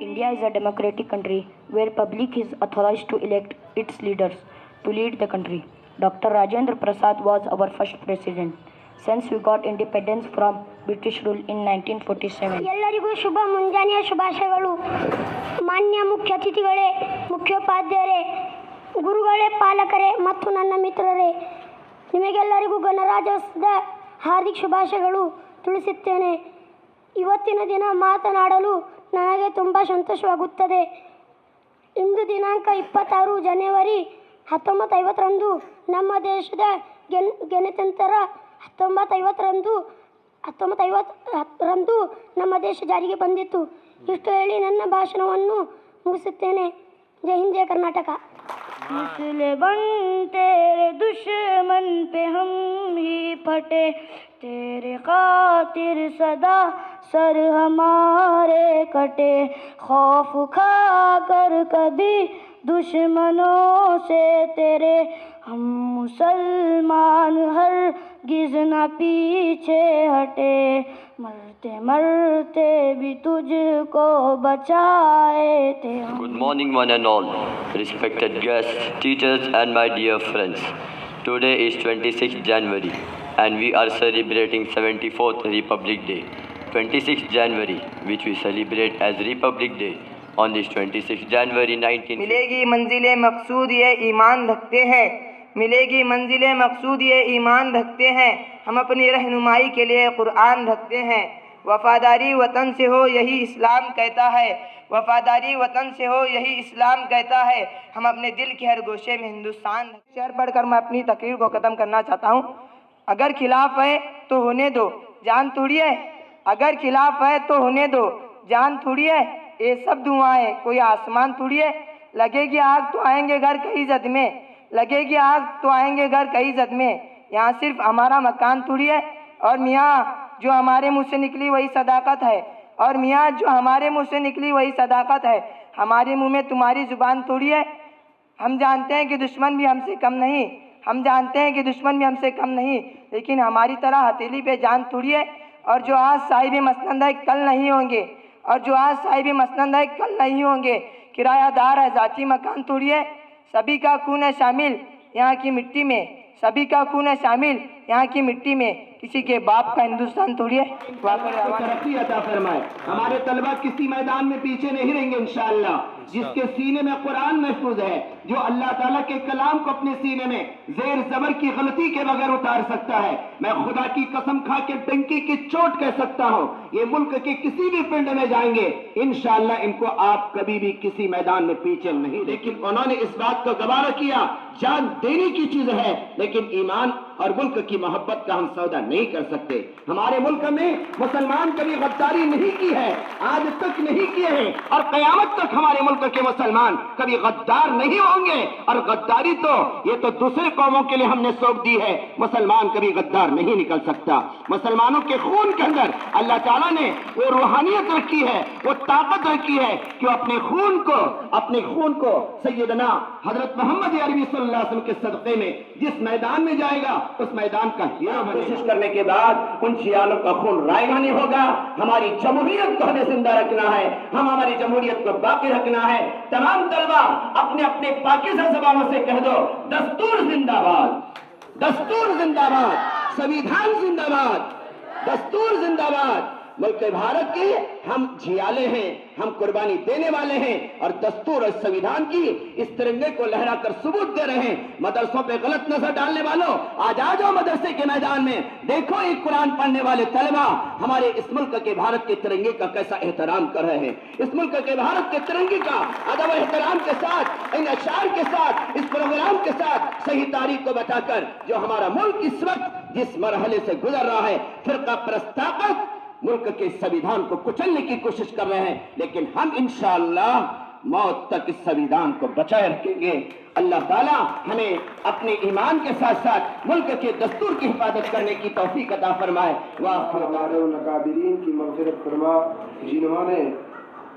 India is a democratic country where public is authorized to elect its leaders to lead the country. Dr. Rajendra Prasad was our first president since we got independence from British rule in 1947. ಎಲ್ಲರಿಗೂ ಶುಭ ಮುಂಜಾನೆಯ ಶುಭಾಶಯಗಳು. ಮಾನ್ಯ ಮುಖ್ಯ ಅತಿಥಿಗಳೇ, ಮುಖ್ಯೋಪಾಧ್ಯಾಯರೇ, ಗುರುಗಳೇ, ಪಾಲಕರೇ ಮತ್ತು ನನ್ನ ಮಿತ್ರರೇ, ನಿಮಗೆಲ್ಲರಿಗೂ ಗಣರಾಜ್ಯೋತ್ಸವದ ಹಾರ್ದಿಕ ಶುಭಾಶಯಗಳು ತಿಳಿಸುತ್ತೇನೆ. ಇವತ್ತಿನ ದಿನ ಮಾತನಾಡಲು ನನಗೆ ತುಂಬ ಸಂತೋಷವಾಗುತ್ತದೆ. ಇಂದು ದಿನಾಂಕ 26 ಜನವರಿ 1950ರಂದು ನಮ್ಮ ದೇಶದ ಗಣತಂತ್ರ 1950ರಂದು ನಮ್ಮ ದೇಶ ಜಾರಿಗೆ ಬಂದಿತ್ತು. ಇಷ್ಟು ಹೇಳಿ ನನ್ನ ಭಾಷಣವನ್ನು ಮುಗಿಸುತ್ತೇನೆ. ಜೈ ಹಿಂದ್, ಜೈ ಕರ್ನಾಟಕ. मसले बन तेरे दुश्मन पे हम ही फटे, तेरे खातिर सदा सर हमारे कटे, खौफ खा कर कभी दुश्मनों से तेरे, हम मुसलमान हर गिज़ न पीछे हटे, मरते मरते भी तुझको बचाए थे हम. Good morning one and all, respected guests, teachers and my dear friends. Today is 26th January and we are celebrating 74th Republic Day. 26th January, which we celebrate as Republic Day on this 26th January 19. मिलेगी मंजिले मकसूद ये ईमान रखते हैं, मिलेगी मंजिले मकसूद ये ईमान रखते हैं, हम अपनी रहनुमाई के लिए कुरान रखते हैं. वफादारी वतन से हो यही इस्लाम कहता है, वफादारी वतन से हो यही इस्लाम कहता है, हम अपने दिल के हर गोशे में हिंदुस्तान. शेर पढ़कर मैं अपनी तकरीर को ख़त्म करना चाहता हूँ. अगर खिलाफ है तो होने दो, जान थोड़ी है. अगर खिलाफ है तो होने दो, जान थोड़ी है. ये सब दुआएं कोई आसमान थोड़ी है. लगेगी आग तो आएंगे घर कई जद में, लगेगी आग तो आएंगे घर कई जद में. यहाँ सिर्फ हमारा मकान थोड़ी है. और मियाँ जो हमारे मुँह से निकली वही सदाकत है, और मियाँ जो हमारे मुँह से निकली वही सदाकत है. हमारे मुँह में तुम्हारी ज़ुबान थोड़ी है. हम जानते हैं कि दुश्मन भी हमसे कम नहीं, हम जानते हैं कि दुश्मन भी हमसे कम नहीं, लेकिन हमारी तरह हथेली पे जान थोड़ी है. और जो आज साहिब मसनद है कल नहीं होंगे, और जो आज साहिब मसनद है कल नहीं होंगे. किरायादार है ज़ाती मकान थोड़ी है. सभी का खून है शामिल यहाँ की मिट्टी में, सभी का खून है शामिल यहाँ की मिट्टी में, किसी के बाप का हिंदुस्तान थोड़ी है. तरक्की अता फरमाए. हमारे तलबा किसी मैदान में पीछे नहीं रहेंगे इंशाअल्लाह. जिसके सीने में कुरान महफूज है, जो अल्लाह ताला के कलाम को अपने सीने में जेर जबर की गलती के बगैर उतार सकता है, मैं खुदा की कसम खा के डंकी की चोट कह सकता हूँ, ये मुल्क के किसी भी पिंड में जाएंगे इंशाअल्लाह इनको आप कभी भी किसी मैदान में पीछे नहीं. लेकिन उन्होंने इस बात को गवारा किया, जान देने की चीज है, लेकिन ईमान और मुल्क की मोहब्बत का हम सौदा नहीं कर सकते. हमारे मुल्क में मुसलमान कभी गद्दारी नहीं की है, आज तक नहीं किए हैं, और कयामत तक हमारे मुल्क के मुसलमान कभी गद्दार नहीं होंगे. और गद्दारी तो ये तो दूसरे कौमों के लिए हमने सौंप दी है. मुसलमान कभी गद्दार नहीं निकल सकता. मुसलमानों के खून के अंदर अल्लाह ताला ने वो रूहानियत रखी है, वो ताकत रखी है कि अपने खून को सैयदना हजरत मोहम्मद अरबी सल्लल्लाहु अलैहि वसल्लम के सदक़े में जिस मैदान में जाएगा उस मैदान का हीरा कोशिश करने के बाद उन शियालों का खून रायगानी होगा. हमारी जमहूरियत को हमें जिंदा रखना है, हम हमारी जमहूरियत को बाकी रखना है. तमाम तलबा अपने अपने पाकिस्तान ज़बानों से कह दो, दस्तूर जिंदाबाद, दस्तूर जिंदाबाद, संविधान जिंदाबाद, दस्तूर जिंदाबाद. ملک بھارت کے ہم جھیالے ہیں، ہم قربانی دینے والے ہیں، اور دستور اور سنویدھان کی اس ترنگے کو لہرا کر ثبوت دے رہے ہیں۔ مدرسوں پہ غلط نظر ڈالنے والوں، آج آ جاؤ مدرسے کے میدان میں، دیکھو ایک قرآن پڑھنے والے طلبہ ہمارے اس ملک کے بھارت کے ترنگے کا کیسا احترام کر رہے ہیں، اس ملک کے بھارت کے ترنگے کا ادب و احترام کے ساتھ، ان اشعار کے ساتھ، اس پروگرام کے ساتھ صحیح تاریخ کو بتا کر جو ہمارا ملک اس وقت جس مرحلے سے گزر رہا ہے، فرقہ پرست طاقت ملک کے سنویدھان کو کچلنے کی کوشش کر رہے ہیں، لیکن ہم انشاءاللہ موت تک اس سنویدھان کو بچائے رکھیں گے۔ اللہ تعالیٰ ہمیں اپنے ایمان کے ساتھ ساتھ ملک کے دستور کی حفاظت کرنے کی توفیق عطا فرمائے۔ ہمارے ان اکابرین کی مغفرت فرما جنہوں نے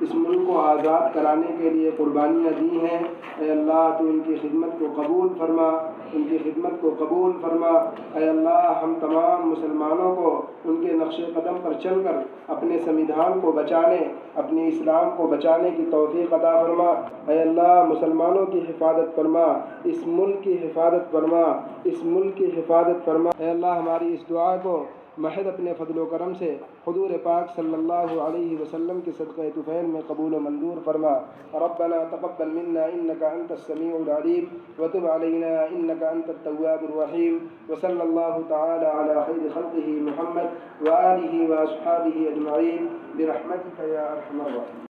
اس ملک کو آزاد کرانے کے لیے قربانیاں دی ہیں۔ اے اللہ تو ان کی خدمت کو قبول فرما، ان کی خدمت کو قبول فرما۔ اے اللہ ہم تمام مسلمانوں کو ان کے نقش قدم پر چل کر اپنے سنویدھان کو بچانے، اپنی اسلام کو بچانے کی توفیق عطا فرما۔ اے اللہ مسلمانوں کی حفاظت فرما، اس ملک کی حفاظت فرما، اس ملک کی حفاظت فرما۔ اے اللہ ہماری اس دعا کو محض اپنے فضل و کرم سے حضور پاک صلی اللہ علیہ وسلم کے صدقہ طفیل میں قبول و منظور فرما۔ ربنا تقبل منا انك انت السميع العليم وتب علينا انك انت التواب الرحيم، وصلى الله تعالى على خير خلقه محمد وآله واصحابه اجمعين برحمتك يا ارحم الراحمين۔